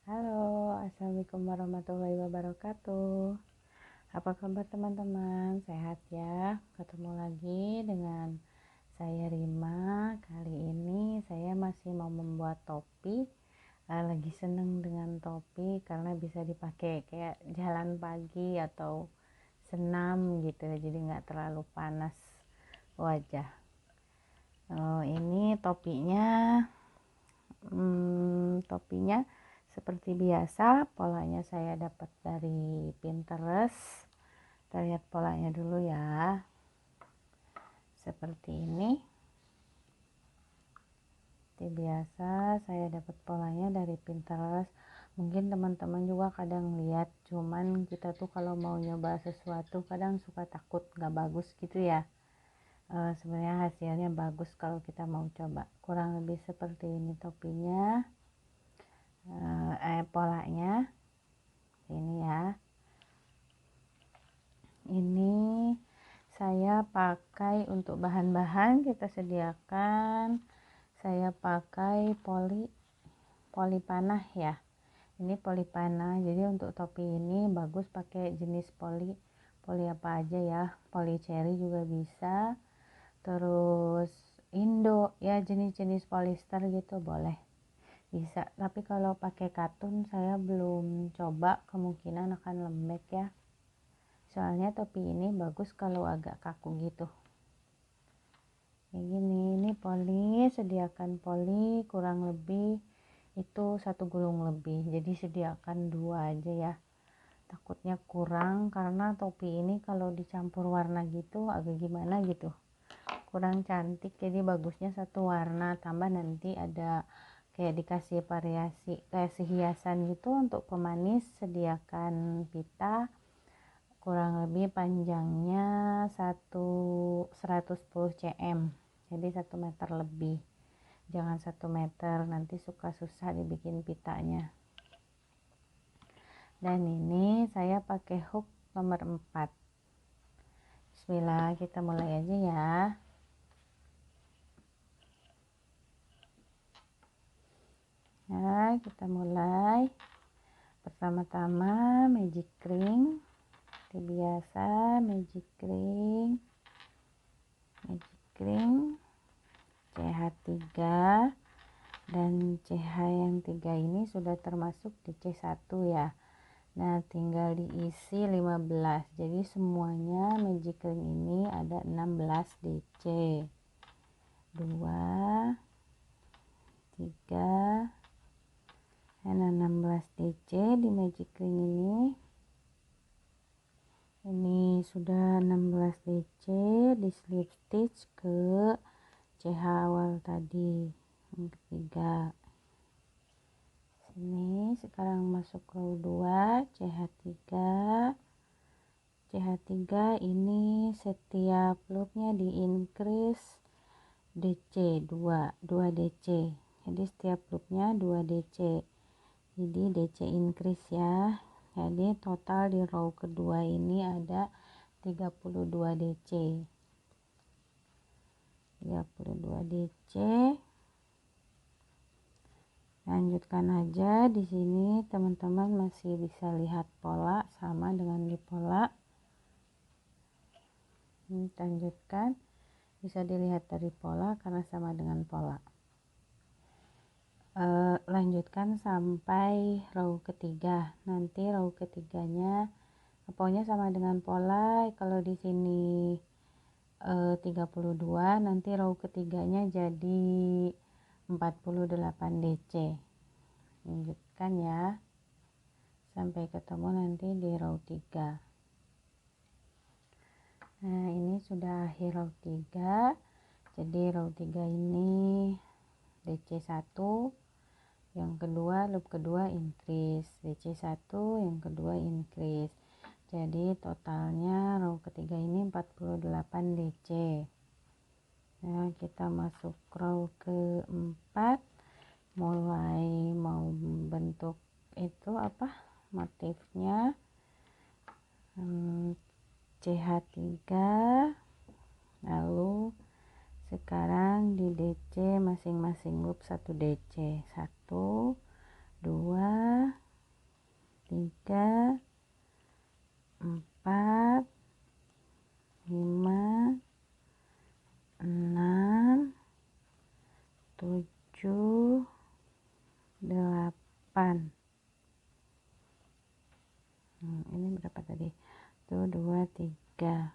Halo, assalamualaikum warahmatullahi wabarakatuh. Apa kabar teman-teman? Sehat ya? Ketemu lagi dengan saya Rima. Kali ini saya masih mau membuat topi. Lagi seneng dengan topi karena bisa dipakai kayak jalan pagi atau senam gitu. Jadi nggak terlalu panas wajah. Ini topinya. Topinya seperti biasa, polanya saya dapat dari Pinterest. Kita lihat polanya dulu ya. Seperti ini. Seperti biasa, saya dapat polanya dari Pinterest. Mungkin teman-teman juga kadang lihat, cuman kita tuh kalau mau nyoba sesuatu kadang suka takut nggak bagus gitu ya. Sebenarnya hasilnya bagus kalau kita mau coba. Kurang lebih seperti ini topinya. Polanya ini ya. Ini saya pakai untuk bahan-bahan kita sediakan. Saya pakai poli panah ya. Ini poli panah. Jadi untuk topi ini bagus pakai jenis poli apa aja ya. Poli cherry juga bisa. Terus Indo ya, jenis-jenis polyester gitu boleh. Bisa, tapi kalau pakai katun saya belum coba, kemungkinan akan lembek ya. Soalnya topi ini bagus kalau agak kaku gitu. Kayak gini, ini poli, sediakan poli kurang lebih itu 1 gulung lebih. Jadi sediakan 2 aja ya. Takutnya kurang karena topi ini kalau dicampur warna gitu agak gimana gitu. Kurang cantik, jadi bagusnya satu warna, tambah nanti ada kayak dikasih variasi kayak hiasan gitu. Untuk pemanis sediakan pita kurang lebih panjangnya 110 cm, jadi 1 meter lebih, jangan 1 meter, nanti suka susah dibikin pitanya. Dan ini saya pakai hook nomor 4. Bismillah, kita mulai aja ya. Nah, kita mulai. Pertama-tama magic ring. Seperti biasa, magic ring CH3, dan CH yang 3 ini sudah termasuk di C1 ya. Nah, tinggal diisi 15. Jadi semuanya magic ring ini ada 16 DC. 2 3 dan 16 DC di magic ring ini. Ini sudah 16 DC di slip stitch ke CH awal tadi yang ketiga. Sini sekarang masuk row 2 CH3 ini setiap loopnya di increase DC 2 DC. Jadi setiap loopnya 2 DC. Jadi DC increase ya. Jadi total di row kedua ini ada 32 DC. 32 DC. Lanjutkan aja di sini, teman-teman masih bisa lihat pola sama dengan di pola. Ini lanjutkan, bisa dilihat dari pola karena sama dengan pola. Lanjutkan sampai row ketiga. Nanti row ketiganya pokoknya sama dengan pola. Kalau di sini 32, nanti row ketiganya jadi 48 DC. Lanjutkan ya sampai ketemu nanti di row 3. Nah, ini sudah akhir row 3. Jadi row 3 ini DC1, yang kedua loop kedua increase, DC1, yang kedua increase. Jadi totalnya row ketiga ini 48 DC. Nah, kita masuk row keempat, mulai mau bentuk itu apa motifnya. CH3, lalu sekarang di DC masing-masing loop 1 DC, 1 2, 3, 4, 5, 6, 7, 8. Ini berapa tadi? 1, 2, 3,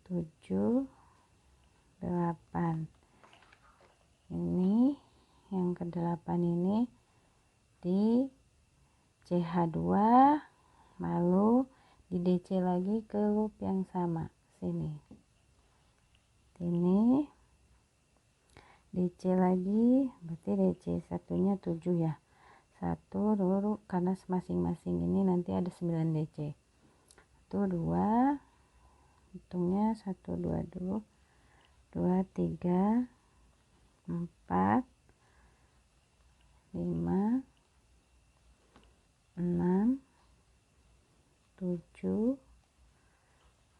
7, 8. Ini yang ke-8 ini di CH2, lalu di DC lagi ke loop yang sama sini. Ini DC lagi, berarti DC satunya 7 ya. 1 dulu karena masing-masing ini nanti ada 9 DC. 1, 2, hitungnya 1, 2 dulu, 2, 3, 4, 5, 6, 7,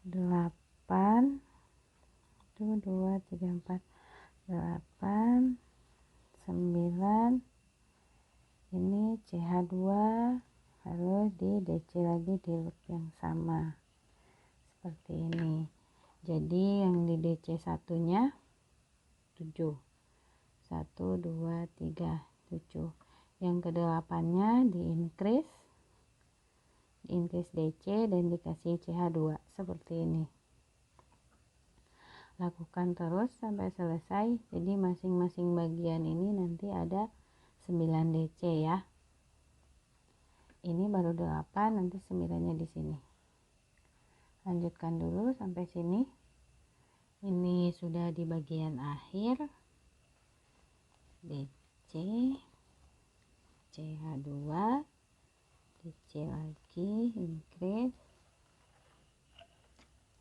8, 1, 2, 3, 4, 8, 9. Ini CH2, lalu di DC lagi di loop yang sama seperti ini. Jadi yang di DC satunya 7, 1, 2, 3, 7. Yang ke-8 nya di increase DC dan dikasih CH2 seperti ini. Lakukan terus sampai selesai. Jadi masing-masing bagian ini nanti ada 9 DC ya. Ini baru 8, nanti 9-nya di sini. Lanjutkan dulu sampai sini. Ini sudah di bagian akhir. DC, CH2, DC lagi, increase.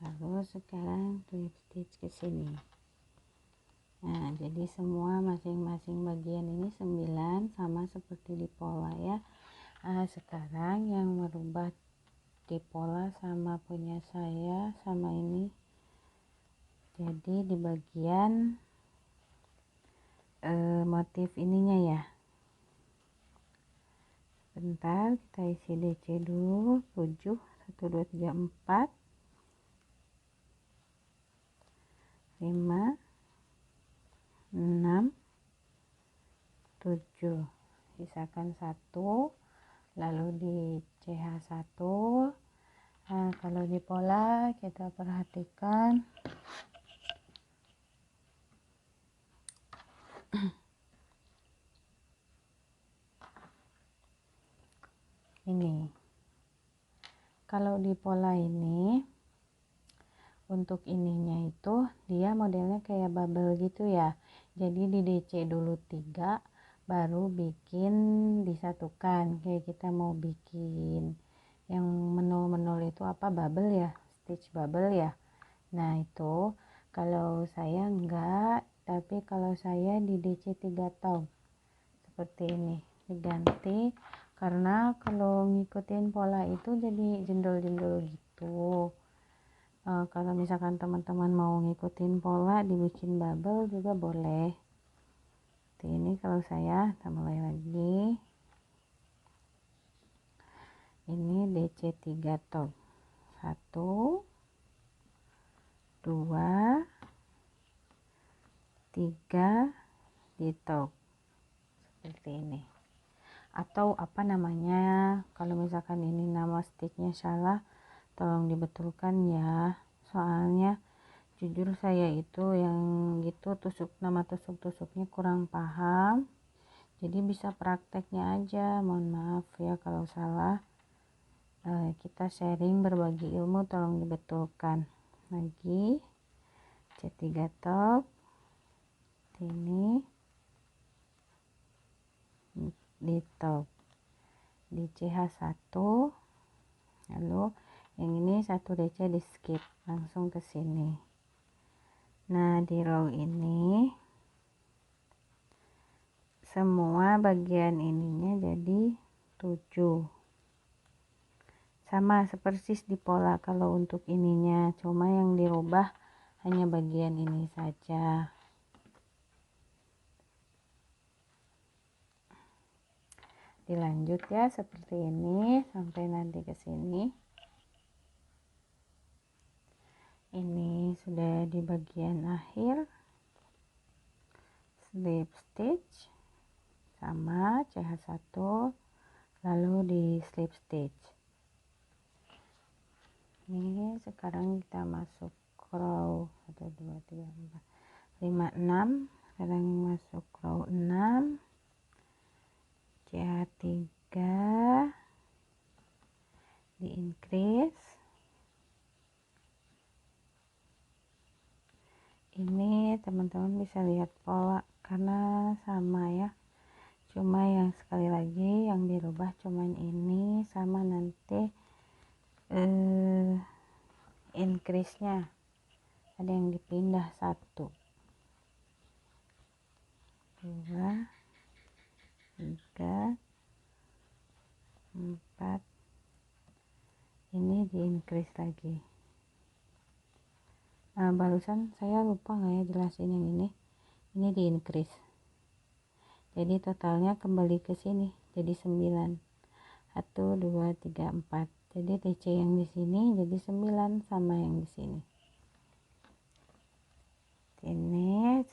Lalu sekarang slip stitch ke sini. Nah, jadi semua masing-masing bagian ini 9 sama seperti di pola ya. Nah, sekarang yang merubah di pola sama punya saya sama ini. Jadi di bagian motif ininya ya. Bentar, kita isi DC dulu. 7, 1, 2, 3, 4, 5, 6, 7. Sisakan 1, lalu di CH1. Nah, kalau di pola kita perhatikan ini. Kalau di pola ini untuk ininya itu dia modelnya kayak bubble gitu ya. Jadi di DC dulu 3, baru bikin disatukan. Kayak kita mau bikin yang menul-menul itu apa, bubble ya, stitch bubble ya. Nah, itu kalau saya enggak, tapi kalau saya di DC 3 top seperti ini diganti, karena kalau ngikutin pola itu jadi jendol-jendol gitu. Kalau misalkan teman-teman mau ngikutin pola dibikin bubble juga boleh. Ini kalau saya mulai lagi. Ini DC 3 top. 1, 2, 3 di top. Seperti ini. Atau apa namanya, kalau misalkan ini nama stitchnya salah, tolong dibetulkan ya. Soalnya jujur saya itu yang gitu nama tusuk-tusuknya kurang paham. Jadi bisa prakteknya aja. Mohon maaf ya kalau salah. Kita sharing berbagi ilmu, tolong dibetulkan. Lagi C3 top. Ini di top. Di CH1. Lalu yang ini 1 DC di skip langsung ke sini. Nah, di row ini semua bagian ininya jadi 7. Sama sepersis di pola kalau untuk ininya, cuma yang dirubah hanya bagian ini saja. Dilanjut ya seperti ini sampai nanti ke sini. Ini sudah di bagian akhir slip stitch sama CH1, lalu di slip stitch. Ini sekarang kita masuk row 1 2 3 4 5 6. Sekarang masuk row 6, CH3 di increase. Ini teman-teman bisa lihat pola karena sama ya, cuma yang sekali lagi yang dirubah cuman ini sama nanti increase nya ada yang dipindah 1 2 3 4, ini di increase lagi. Barusan saya lupa nggak ya jelasin yang ini di increase, jadi totalnya kembali ke sini jadi 9. 1 2 3 4, jadi TC yang di sini jadi 9 sama yang di sini. Ini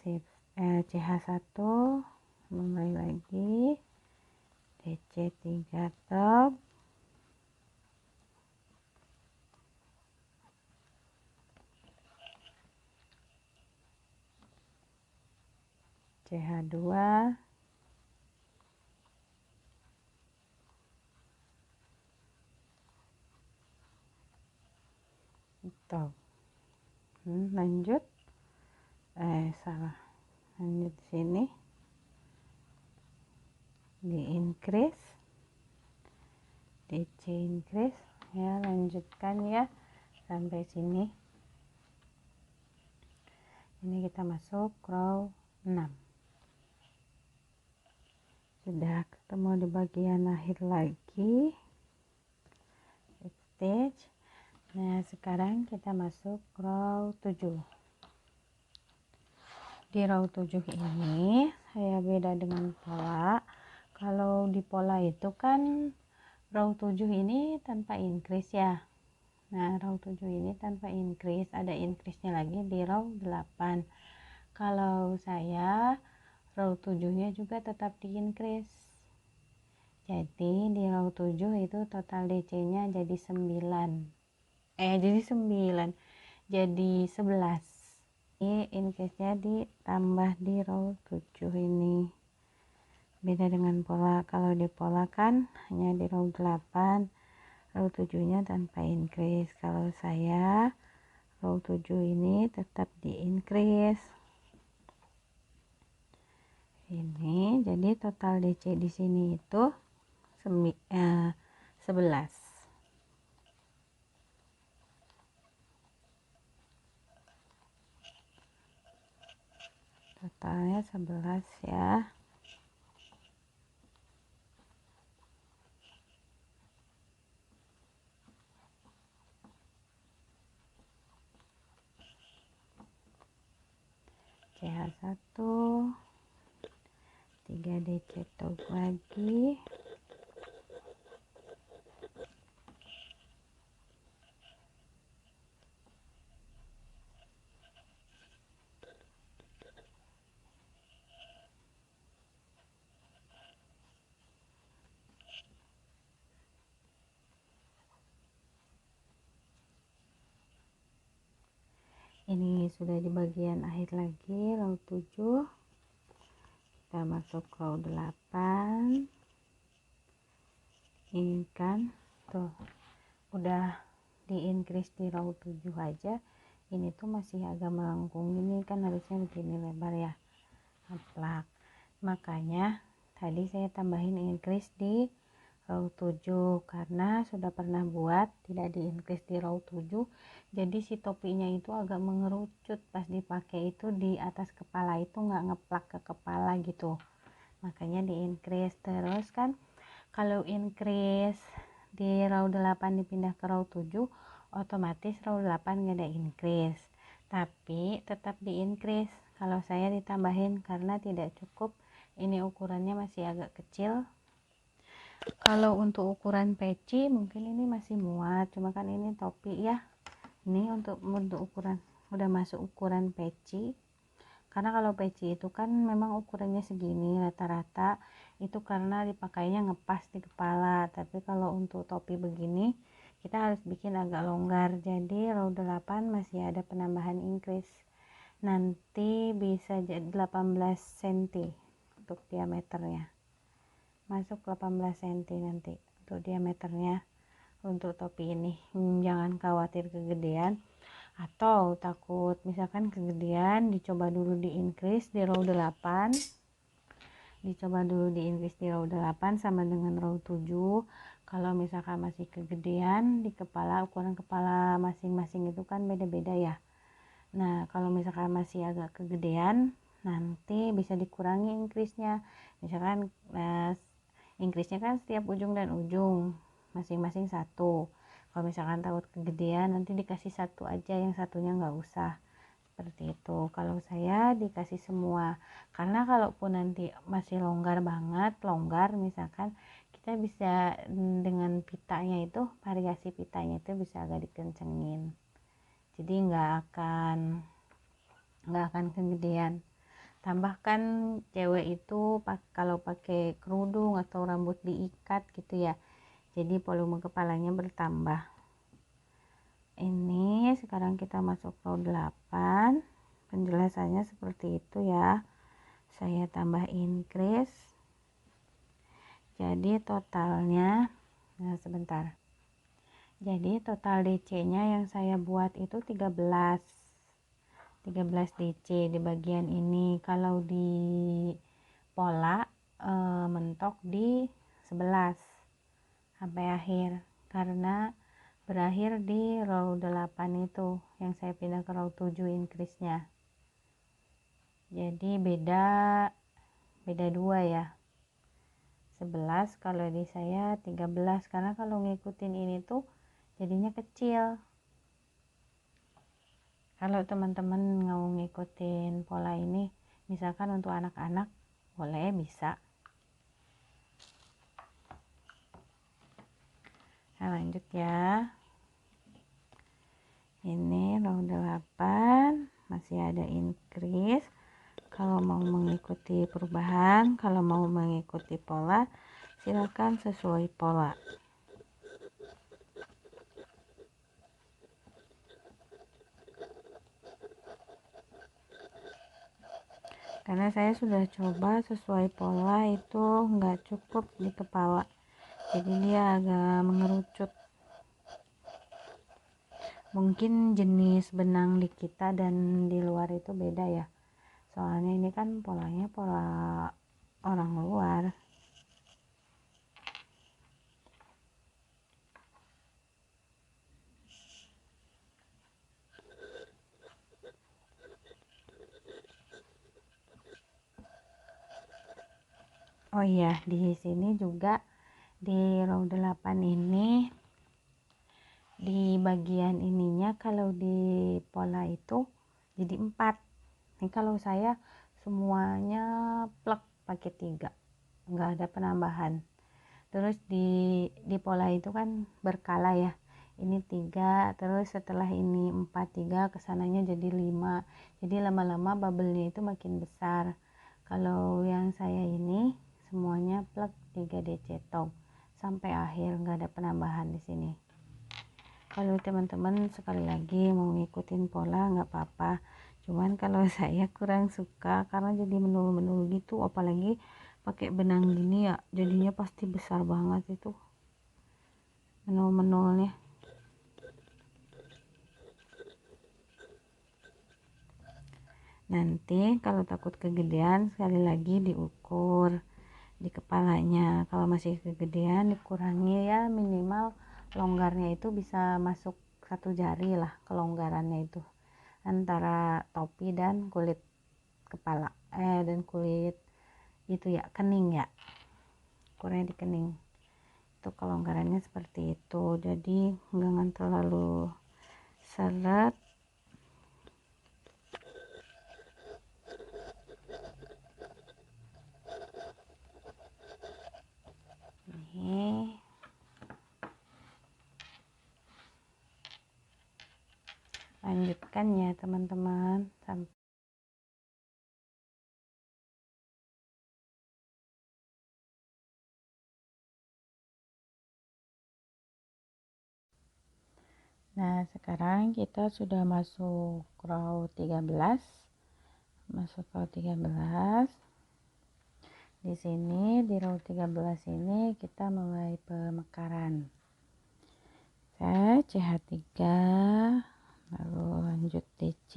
CH1 mulai lagi, DC3 top, CH2 top. Lanjut lanjut sini di increase, DC increase ya, lanjutkan ya sampai sini. Ini kita masuk row 6. Sudah ketemu di bagian akhir lagi stitch. Nah sekarang kita masuk row 7. Di row 7 ini saya beda dengan pola. Kalau di pola itu kan row 7 ini tanpa increase ya. Nah row 7 ini tanpa increase, ada increase nya lagi di row 8. Kalau saya row 7 nya juga tetap di increase, jadi di row 7 itu total DC nya jadi 9 jadi 11. Ini increase nya ditambah di row 7 ini, beda dengan pola. Kalau di pola kan hanya di row 8, row 7 nya tanpa increase. Kalau saya row 7 ini tetap di increase. Ini jadi total DC di sini itu 11. Totalnya 11 ya. CH1 3 DC top lagi, ini sudah di bagian akhir lagi row 7. Kita masuk row 8. Ini kan tuh udah di increase di row 7 aja, ini tuh masih agak melengkung, ini kan harusnya begini lebar ya, ngeplak. Makanya tadi saya tambahin increase di row 7 karena sudah pernah buat tidak di increase di row 7, jadi si topinya itu agak mengerucut pas dipakai, itu di atas kepala itu nggak ngeplak ke kepala gitu, makanya di increase. Terus kan kalau increase di row 8 dipindah ke row 7, otomatis row 8 nggak ada increase, tapi tetap di increase. Kalau saya ditambahin karena tidak cukup, ini ukurannya masih agak kecil, Kalau untuk ukuran peci mungkin ini masih muat, cuma kan ini topi ya. Ini untuk ukuran udah masuk ukuran peci. Karena kalau peci itu kan memang ukurannya segini rata-rata, itu karena dipakainya ngepas di kepala. Tapi kalau untuk topi begini kita harus bikin agak longgar, jadi row 8 masih ada penambahan increase, nanti bisa jadi 18 cm untuk diameternya, masuk 18 cm nanti untuk diameternya untuk topi ini. Jangan khawatir kegedean atau takut misalkan kegedean, dicoba dulu di increase di row 8, dicoba dulu di increase di row 8 sama dengan row 7. Kalau misalkan masih kegedean di kepala, ukuran kepala masing-masing itu kan beda-beda ya. Nah kalau misalkan masih agak kegedean, nanti bisa dikurangi increase-nya. Misalkan increase-nya kan setiap ujung dan ujung masing-masing satu. Kalau misalkan takut kegedean, nanti dikasih satu aja, yang satunya nggak usah, seperti itu. Kalau saya dikasih semua, karena kalaupun nanti masih longgar banget, longgar misalkan, kita bisa dengan pitanya itu, variasi pitanya itu bisa agak dikencengin, jadi nggak akan kegedean. Tambahkan cewek itu kalau pakai kerudung atau rambut diikat gitu ya, jadi volume kepalanya bertambah. Ini sekarang kita masuk row 8, penjelasannya seperti itu ya. Saya tambah increase, jadi totalnya, nah sebentar, jadi total DC nya yang saya buat itu 13 DC di bagian ini. Kalau di pola mentok di 11 sampai akhir, karena berakhir di row 8 itu yang saya pindah ke row 7 increase nya, jadi beda 2 ya, 11 kalau di saya 13, karena kalau ngikutin ini tuh jadinya kecil. Kalau teman-teman mau ngikutin pola ini, misalkan untuk anak-anak, boleh, bisa. Nah lanjut ya, ini row 8 masih ada increase. Kalau mau mengikuti perubahan, kalau mau mengikuti pola, silakan sesuai pola. Karena saya sudah coba sesuai pola itu nggak cukup di kepala, jadi dia agak mengerucut. Mungkin jenis benang di kita dan di luar itu beda ya, soalnya ini kan polanya pola orang luar. Oh iya, di sini juga di row 8 ini, di bagian ininya kalau di pola itu jadi 4. Ini kalau saya semuanya plek pakai 3, nggak ada penambahan. Terus di pola itu kan berkala ya, ini 3, terus setelah ini 4, 3, kesananya jadi 5, jadi lama-lama bubble-nya itu makin besar. Kalau yang saya ini semuanya plug 3 DC top sampai akhir, nggak ada penambahan di sini. Kalau teman-teman sekali lagi mau ngikutin pola nggak apa-apa, cuman kalau saya kurang suka karena jadi menul-menul gitu, apalagi pakai benang gini ya, jadinya pasti besar banget itu menul-menulnya. Nanti kalau takut kegedean, sekali lagi diukur di kepalanya. Kalau masih kegedean dikurangi ya, minimal longgarnya itu bisa masuk 1 jari lah, kelonggarannya itu antara topi dan kulit kepala dan kulit itu ya, kening ya, ukurnya di kening itu kelonggarannya seperti itu. Jadi jangan terlalu seret. lanjutkan ya teman-teman. Nah, sekarang kita sudah masuk row 13. Masuk row 13. Di sini di row 13 ini kita mulai pemekaran. Saya CH3, lalu lanjut DC.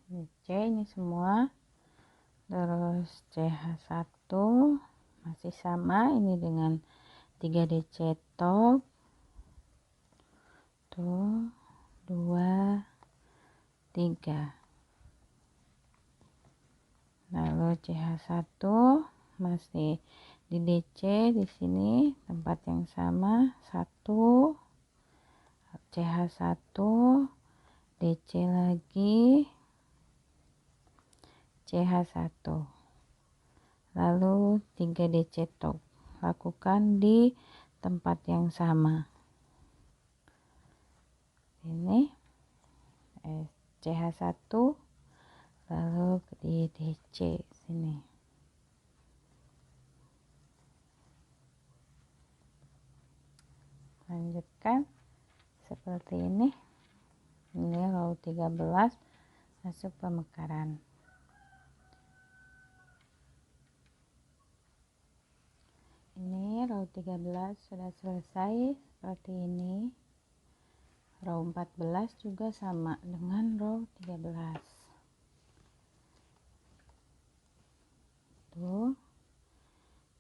DC ini semua. Terus CH1 masih sama, ini dengan 3 DC top. Tuh, 2, 3. Lalu CH1 masih di DC, di sini tempat yang sama, 1 CH1, DC lagi, CH1, lalu 3 DC top. Lakukan di tempat yang sama. Ini CH1, lalu di DC sini. Lanjutkan seperti ini. Ini row 13 masuk pemekaran. Ini row 13 sudah selesai seperti ini. Row 14 juga sama dengan row 13. Tuh.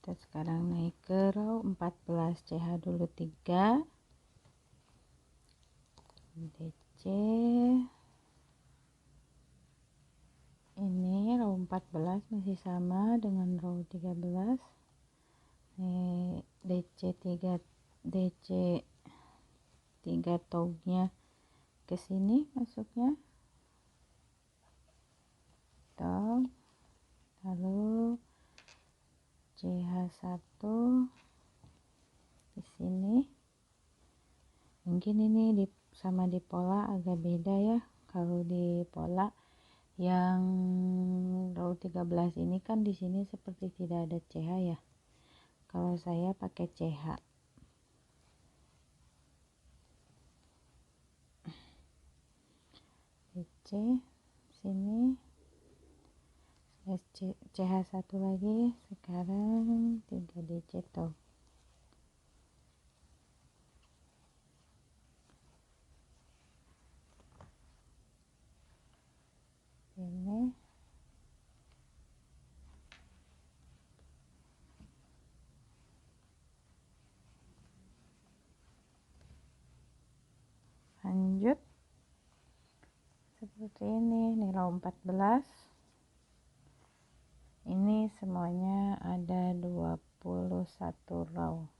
Kita sekarang naik ke row 14, CH dulu 3, DC. Ini row 14 masih sama dengan row 13. DC 3, DC 3 tognya ke sini masuknya. Tog, lalu CH1 di sini. Mungkin ini sama di pola agak beda ya. Kalau di pola yang row 13 ini kan di sini seperti tidak ada CH ya. Kalau saya pakai CH. DC sini. CH1 lagi, sekarang 3 DC top. Ini lanjut seperti ini row 14. Ini semuanya ada 21 row.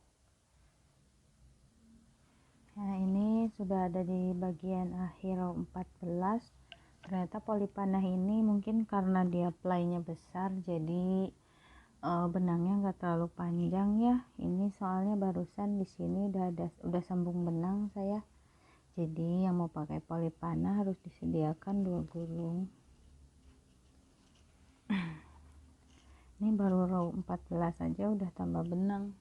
Nah, ini sudah ada di bagian akhir row 14. Ternyata poli panah ini mungkin karena dia ply-nya besar, jadi benangnya nggak terlalu panjang ya. Ini soalnya barusan di sini udah sambung benang saya. Jadi yang mau pakai poli panah harus disediakan 2 gulung. Ini baru row 14 aja udah tambah benang.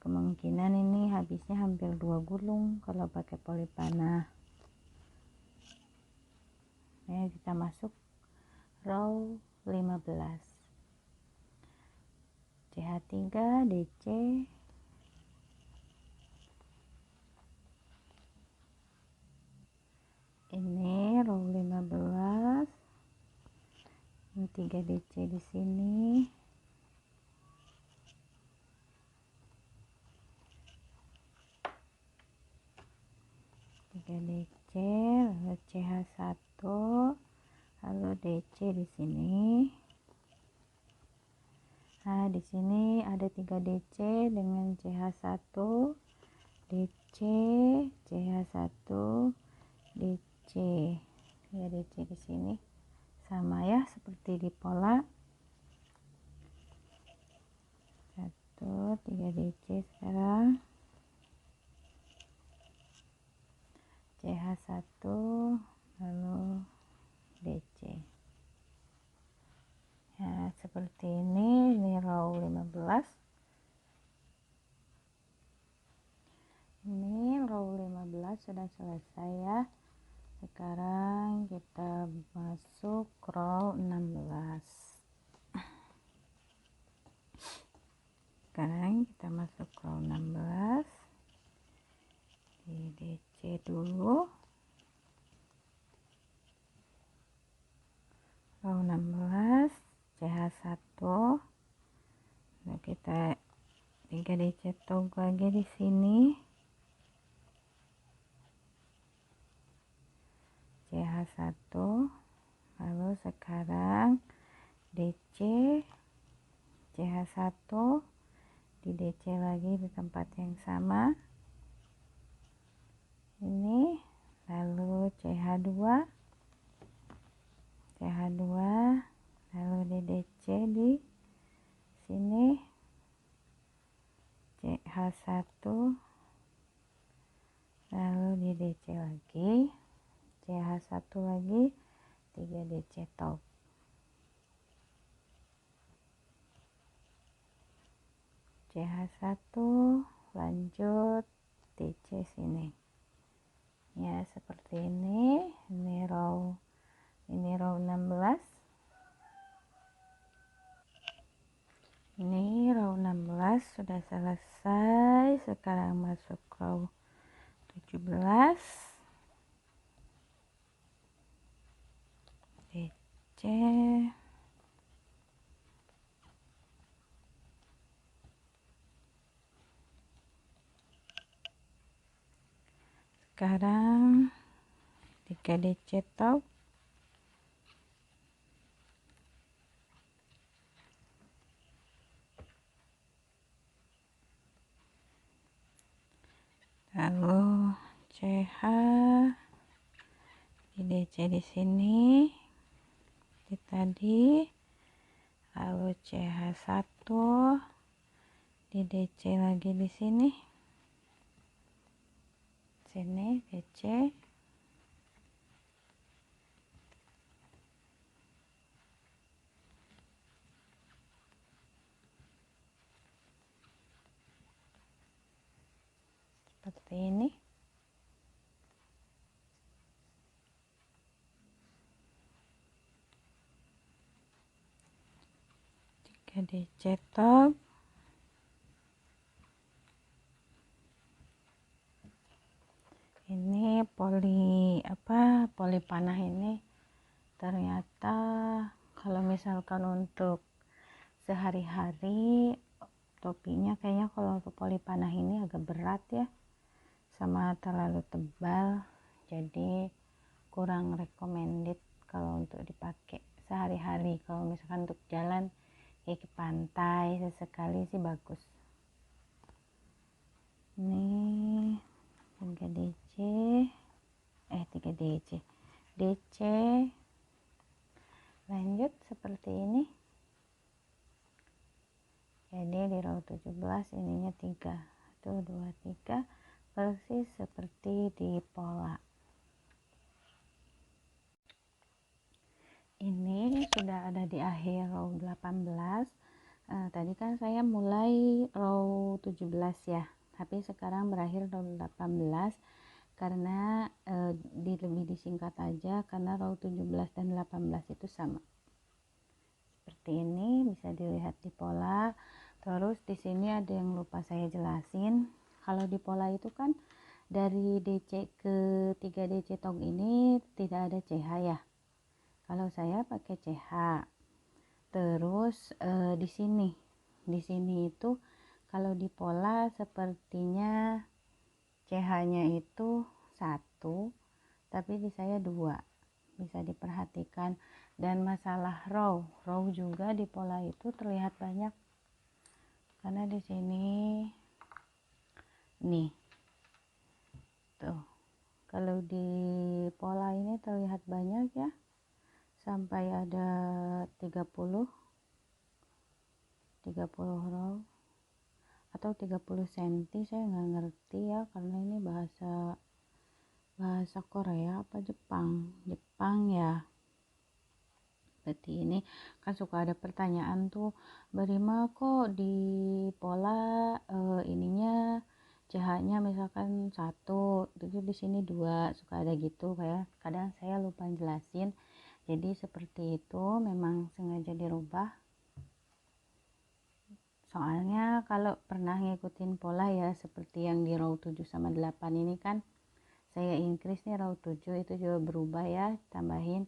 Kemungkinan ini habisnya hampir 2 gulung kalau pakai poli panah. Ya, kita masuk row 15. CH3 DC. Ini row 15. 3 DC di sini. DC, lalu CH1, lalu DC di sini. Nah, di sini ada 3 DC dengan CH1, DC, CH1, DC. Ya, DC di sini sama ya seperti di pola. tuh 3 DC sekarang. CH1 lalu DC ya, seperti ini row 15. Ini row 15 sudah selesai ya. Sekarang kita masuk row 16. Sekarang kita masuk row 16 di DC dulu. Row 16 CH1. Nah, kita 3 DC tog lagi di sini. CH1 lalu sekarang DC CH1 di DC lagi di tempat yang sama ini, lalu CH2 lalu di DC di sini CH1 lalu di DC lagi CH1 lagi 3 DC top. CH1 lanjut DC sini ya, seperti ini row 16. Ini row 16 sudah selesai. Sekarang masuk row 17 DC. Sekarang 3 DC top. Lalu CH di DC di sini di tadi, lalu CH1 di DC lagi di sini DC seperti ini. DC top. Ini poli panah ini ternyata kalau misalkan untuk sehari-hari topinya kayaknya kalau untuk poli panah ini agak berat ya, sama terlalu tebal, jadi kurang recommended kalau untuk dipakai sehari-hari. Kalau misalkan untuk jalan kayak ke pantai sesekali sih bagus. Ini 3 DC lanjut seperti ini. Jadi di row 17 ininya 3 1 2 3 persis seperti di pola. Ini sudah ada di akhir row 18. Tadi kan saya mulai row 17 ya, tapi sekarang berakhir row 18 karena lebih disingkat aja, karena row 17 dan 18 itu sama. Seperti ini bisa dilihat di pola. Terus di sini ada yang lupa saya jelasin. Kalau di pola itu kan dari DC ke 3 DC tong ini tidak ada CH ya. Kalau saya pakai CH. Terus di sini itu kalau di pola sepertinya CH-nya itu 1, tapi di saya 2, bisa diperhatikan. Dan masalah row juga di pola itu terlihat banyak, karena di sini nih tuh, kalau di pola ini terlihat banyak ya, sampai ada 30 row. atau 30 cm, saya nggak ngerti ya karena ini bahasa Korea apa Jepang ya. Berarti ini kan suka ada pertanyaan tuh, Berima kok di pola ininya CH-nya misalkan 1, itu di sini 2, suka ada gitu, kayak kadang saya lupa jelasin. Jadi seperti itu, memang sengaja dirubah. Soalnya kalau pernah ngikutin pola ya seperti yang di row 7 sama 8 ini kan saya increase nih row 7 itu juga berubah ya, tambahin.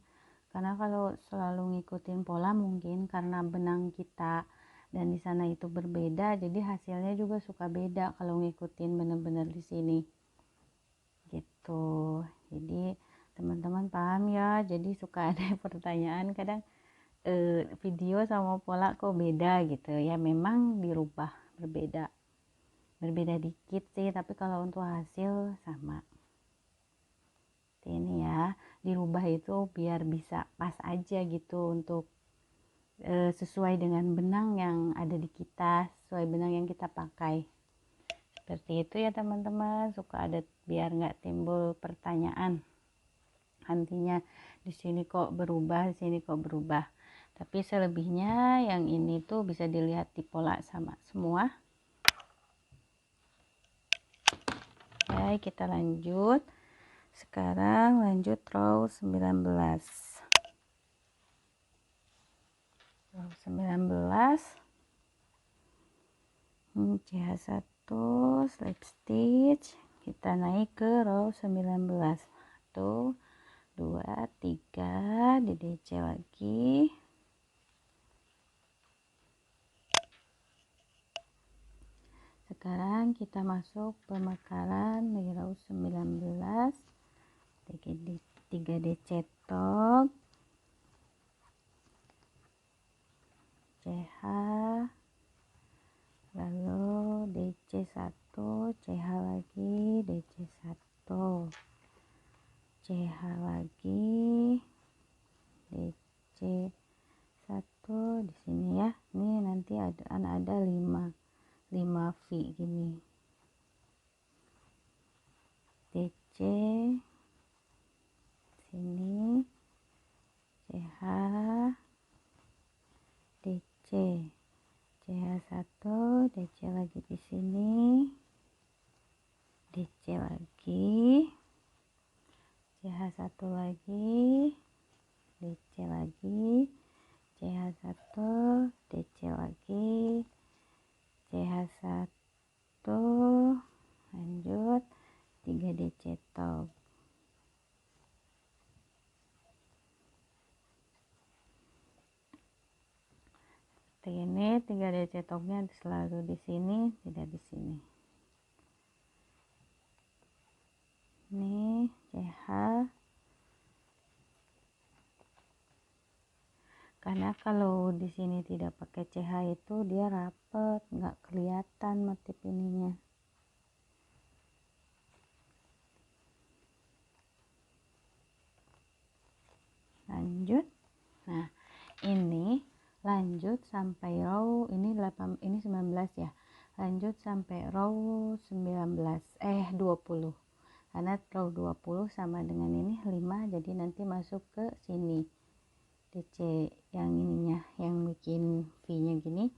Karena kalau selalu ngikutin pola mungkin karena benang kita dan di sana itu berbeda, jadi hasilnya juga suka beda kalau ngikutin bener-bener di sini gitu. Jadi teman-teman paham ya, jadi suka ada pertanyaan kadang video sama pola kok beda gitu ya, memang dirubah, berbeda dikit sih, tapi kalau untuk hasil sama. Ini ya, dirubah itu biar bisa pas aja gitu untuk sesuai dengan benang yang ada di kita, sesuai benang yang kita pakai. Seperti itu ya teman-teman, suka ada biar nggak timbul pertanyaan nantinya di sini kok berubah, di sini kok berubah. Tapi selebihnya yang ini tuh bisa dilihat di pola sama semua. Baik, kita lanjut. Sekarang lanjut row 19. Row 19 CH1 slip stitch, kita naik ke row 19. 1 2 3 di DC lagi. Sekarang kita masuk pemekaran di row 19, 3 DC top CH, lalu DC1 CH lagi, DC1 CH lagi, DC1 di sini ya. Ini nanti ada 5 V gini. DC sini, CH, DC, CH1, DC lagi di sini, DC lagi, CH1 lagi, DC lagi, CH1, DC lagi, CH1, lanjut 3 DC top. Seperti ini, 3 DC topnya selalu di sini, tidak di sini. Ini CH, karena kalau di sini tidak pakai CH itu dia rapet, nggak kelihatan motif ininya. Lanjut. Nah, ini lanjut sampai row ini 19 ya. Lanjut sampai row 20. Karena row 20 sama dengan ini 5, jadi nanti masuk ke sini. DC yang ininya, yang bikin V-nya gini,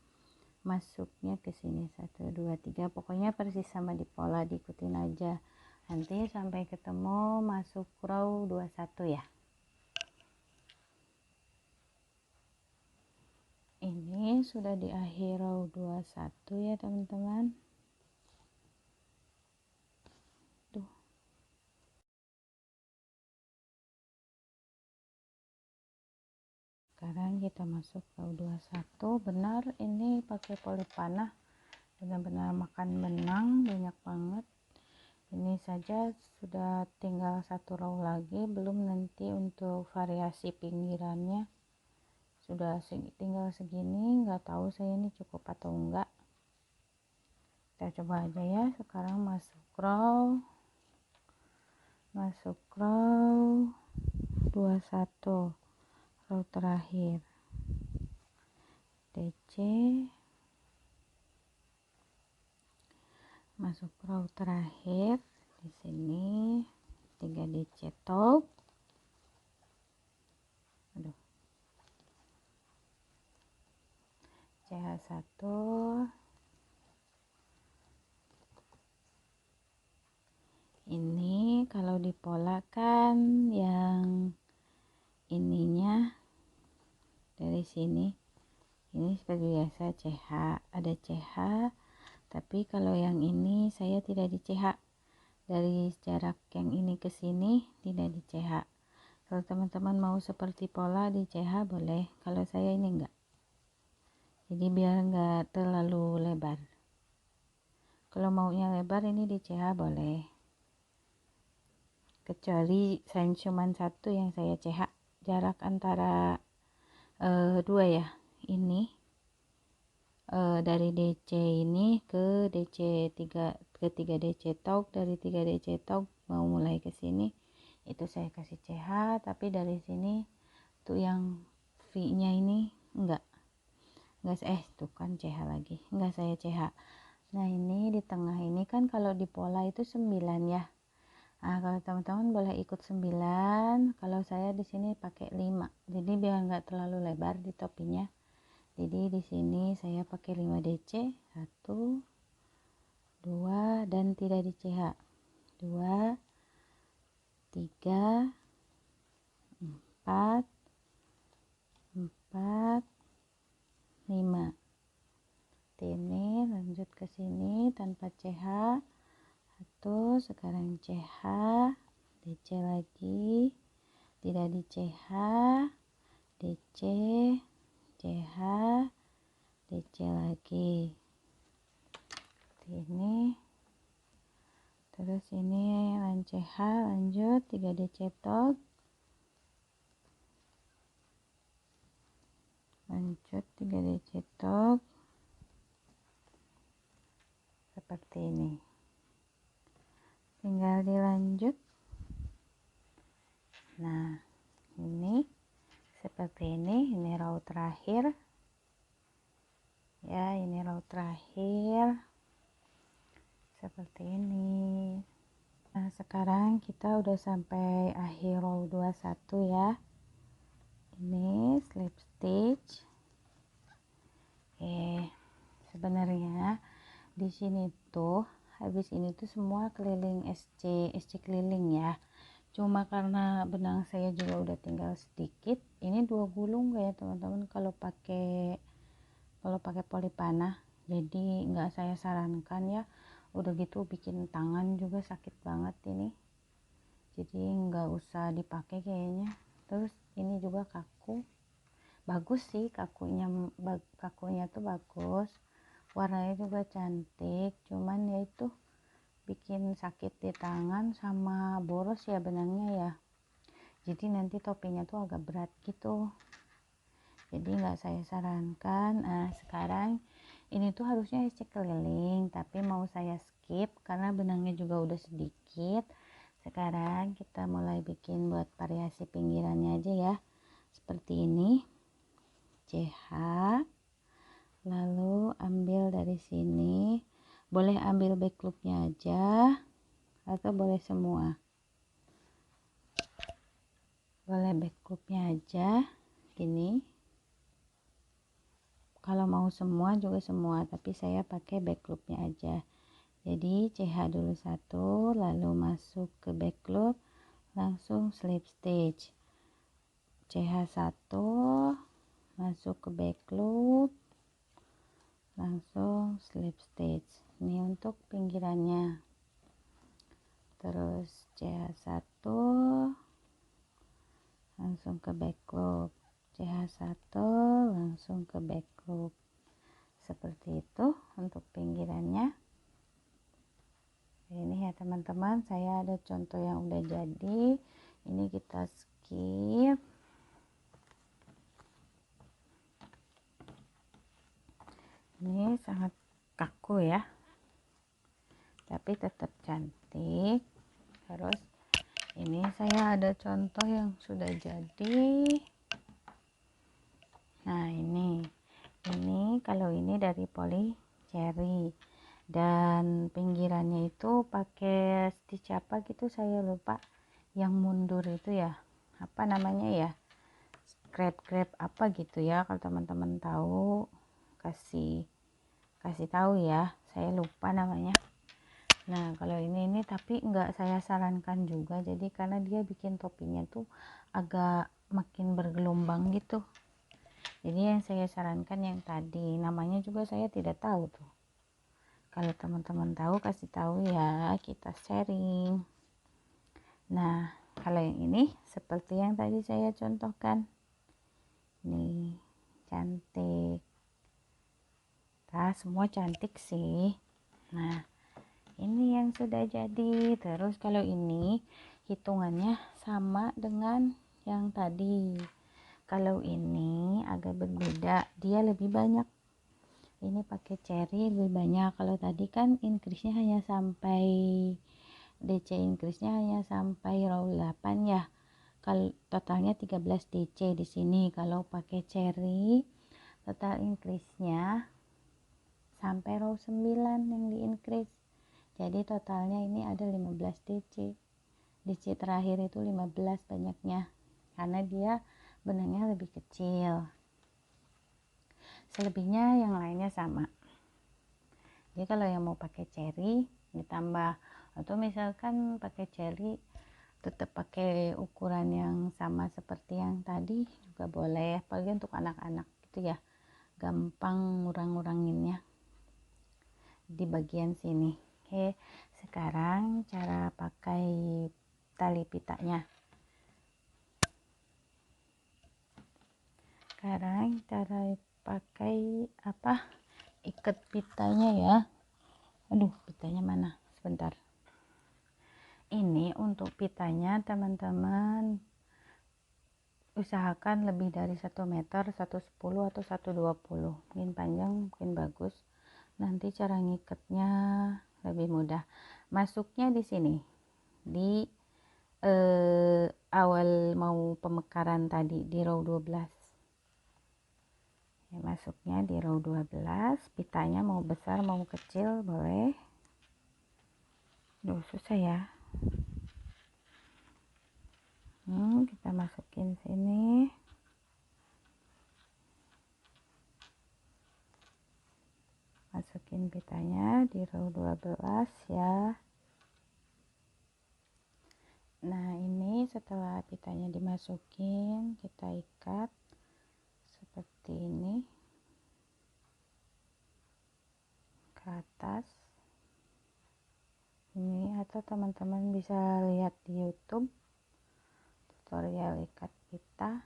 masuknya ke sini 1 2 3, pokoknya persis sama di pola, diikutin aja nanti sampai ketemu masuk row 21 ya. Ini sudah di akhir row 21 ya teman-teman. Tuh. Sekarang kita masuk row 21. Benar ini pakai poli panah, benar-benar makan benang banyak banget. Ini saja sudah tinggal 1 row lagi, belum nanti untuk variasi pinggirannya. Sudah tinggal segini, nggak tahu saya ini cukup atau enggak. Kita coba aja ya. Sekarang masuk row 21, row terakhir, DC, masuk row terakhir di sini 3 DC top. Aduh, CH1, ini kalau di pola kan yang ininya dari sini, ini seperti biasa CH, ada CH, tapi kalau yang ini saya tidak di CH, dari jarak yang ini ke sini tidak di CH. Kalau teman-teman mau seperti pola di CH boleh, kalau saya ini enggak, jadi biar enggak terlalu lebar. Kalau maunya lebar ini di CH boleh, kecuali saya cuman satu yang saya CH, jarak antara dua ya, ini dari DC ini ke DC 3 ke 3 DC talk, dari 3 DC talk mau mulai ke sini itu saya kasih CH, tapi dari sini tuh yang V nya ini enggak tuh kan CH lagi, enggak saya CH. Nah ini di tengah ini kan kalau di pola itu 9 ya. Nah, kalau teman-teman boleh ikut 9, kalau saya di sini pakai 5. Jadi biar enggak terlalu lebar di topinya. Jadi di sini saya pakai 5 DC, 1 2 dan tidak di CH. 2 3 4 4 5. Ini lanjut ke sini tanpa CH. 1, sekarang CH, DC lagi, tidak di CH, DC, CH, DC lagi, ini, terus ini CH, lanjut 3 DC top, lanjut 3 DC top, seperti ini, tinggal dilanjut. Nah ini seperti ini row terakhir ya, ini row terakhir seperti ini. Nah sekarang kita udah sampai akhir row 21 ya, ini slip stitch. Sebenarnya di sini tuh habis ini tuh semua keliling SC keliling ya, cuma karena benang saya juga udah tinggal sedikit, ini 2 gulung kayak teman-teman kalau pakai poli panah, jadi nggak saya sarankan ya, udah gitu bikin tangan juga sakit banget ini, jadi nggak usah dipakai kayaknya. Terus ini juga kaku, bagus sih kakunya tuh bagus, warnanya juga cantik, cuman ya itu bikin sakit di tangan sama boros ya benangnya ya, jadi nanti topinya tuh agak berat gitu, jadi nggak saya sarankan. Nah sekarang ini tuh harusnya SC keliling, tapi mau saya skip karena benangnya juga udah sedikit. Sekarang kita mulai bikin buat variasi pinggirannya aja ya, seperti ini, CH, lalu ambil dari sini, boleh ambil back loopnya aja atau boleh semua, boleh back loopnya aja gini, kalau mau semua juga semua, tapi saya pakai back loopnya aja. Jadi CH dulu 1, lalu masuk ke back loop, langsung slip stitch, CH 1, masuk ke back loop, langsung slip stitch. Ini untuk pinggirannya. Terus CH 1, langsung ke back loop, CH 1, langsung ke back loop, seperti itu untuk pinggirannya. Ini ya teman-teman, saya ada contoh yang udah jadi, ini kita skip. Ini sangat kaku ya, tapi tetap cantik. Terus ini saya ada contoh yang sudah jadi. Nah ini kalau ini dari poli cherry, dan pinggirannya itu pakai stitch apa gitu saya lupa, yang mundur itu ya, apa namanya ya, grab apa gitu ya, kalau teman-teman tahu kasih tahu ya, saya lupa namanya. Nah kalau ini tapi nggak saya sarankan juga, jadi karena dia bikin topinya tuh agak makin bergelombang gitu. Jadi yang saya sarankan yang tadi, namanya juga saya tidak tahu tuh. Kalau teman-teman tahu kasih tahu ya, kita sharing. Nah kalau yang ini seperti yang tadi saya contohkan, nih cantik. Nah semua cantik sih. Nah ini yang sudah jadi. Terus kalau ini hitungannya sama dengan yang tadi. Kalau ini agak berbeda, dia lebih banyak, ini pakai cherry lebih banyak. Kalau tadi kan increase-nya hanya sampai DC, increase-nya hanya sampai row 8 ya. Kalau totalnya 13 DC di sini. Kalau pakai cherry total increase-nya sampai row 9 yang di increase. Jadi totalnya ini ada 15 DC. DC terakhir itu 15 banyaknya, karena dia benangnya lebih kecil. Selebihnya yang lainnya sama. Jadi kalau yang mau pakai cherry ditambah, atau misalkan pakai cherry tetap pakai ukuran yang sama seperti yang tadi juga boleh, apalagi untuk anak-anak gitu ya, gampang ngurang-nguranginnya di bagian sini. Oke, sekarang cara pakai tali pitanya. Sekarang cara pakai apa, ikat pitanya ya. Aduh, pitanya mana, sebentar. Ini untuk pitanya teman-teman usahakan lebih dari 1 meter, 110 atau 120, mungkin panjang mungkin bagus, nanti cara ngikatnya lebih mudah. Masuknya di sini di awal mau pemekaran tadi di row 12 ya, masuknya di row 12. Pitanya mau besar mau kecil boleh. Duh susah ya. Kita masukin sini, masukin pitanya di row 12 ya. Nah ini setelah pitanya dimasukin, kita ikat seperti ini ke atas ini, atau teman-teman bisa lihat di YouTube tutorial ikat pita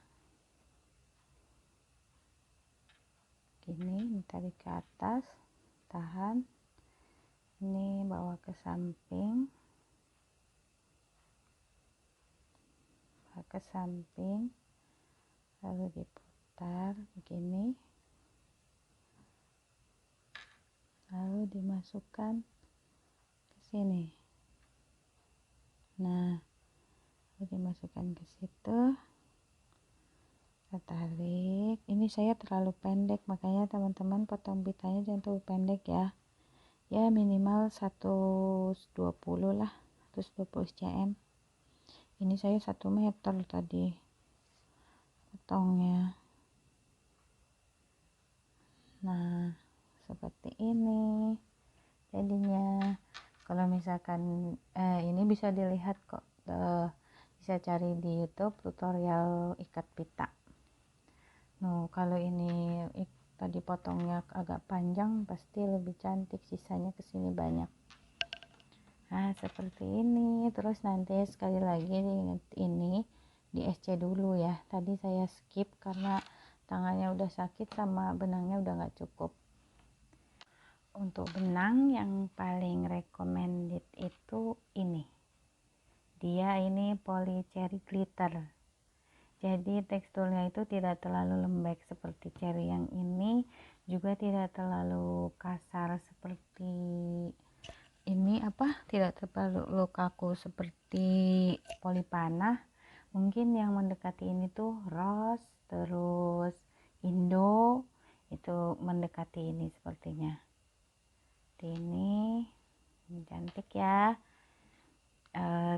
gini. Tarik ke atas, tahan, ini bawa ke samping, lalu diputar begini, lalu dimasukkan ke sini. Nah lalu dimasukkan ke situ, kita tarik. Ini saya terlalu pendek, makanya teman-teman potong pitanya jangan terlalu pendek ya, minimal 120 lah, 120 cm. Ini saya 1 meter tadi potongnya. Nah seperti ini jadinya. Kalau misalkan ini bisa dilihat kok, bisa cari di YouTube tutorial ikat pita. Nah kalau ini tadi potongnya agak panjang, pasti lebih cantik, sisanya kesini banyak. Nah seperti ini. Terus nanti sekali lagi diingat, ini di SC dulu ya, tadi saya skip karena tangannya udah sakit sama benangnya udah nggak cukup. Untuk benang yang paling recommended itu ini, dia ini poly cherry glitter, jadi teksturnya itu tidak terlalu lembek seperti cherry yang ini, juga tidak terlalu kasar seperti ini, tidak terlalu kaku seperti poli panah. Mungkin yang mendekati ini tuh rose, terus indo, itu mendekati ini sepertinya. seperti ini cantik ya.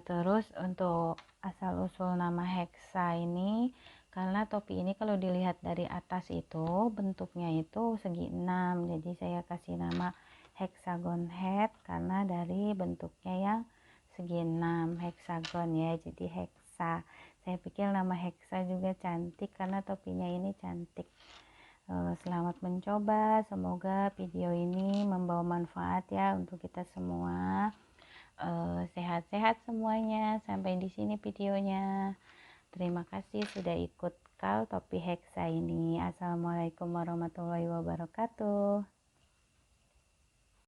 Terus untuk asal usul nama Hexa ini, karena topi ini kalau dilihat dari atas itu bentuknya itu segi 6, jadi saya kasih nama hexagon head karena dari bentuknya yang segi 6 hexagon ya, jadi Hexa. Saya pikir nama Hexa juga cantik karena topinya ini cantik. Selamat mencoba, semoga video ini membawa manfaat ya untuk kita semua. Sehat-sehat semuanya. Sampai di sini videonya. Terima kasih sudah ikut Kal Topi Hexa ini. Assalamualaikum warahmatullahi wabarakatuh.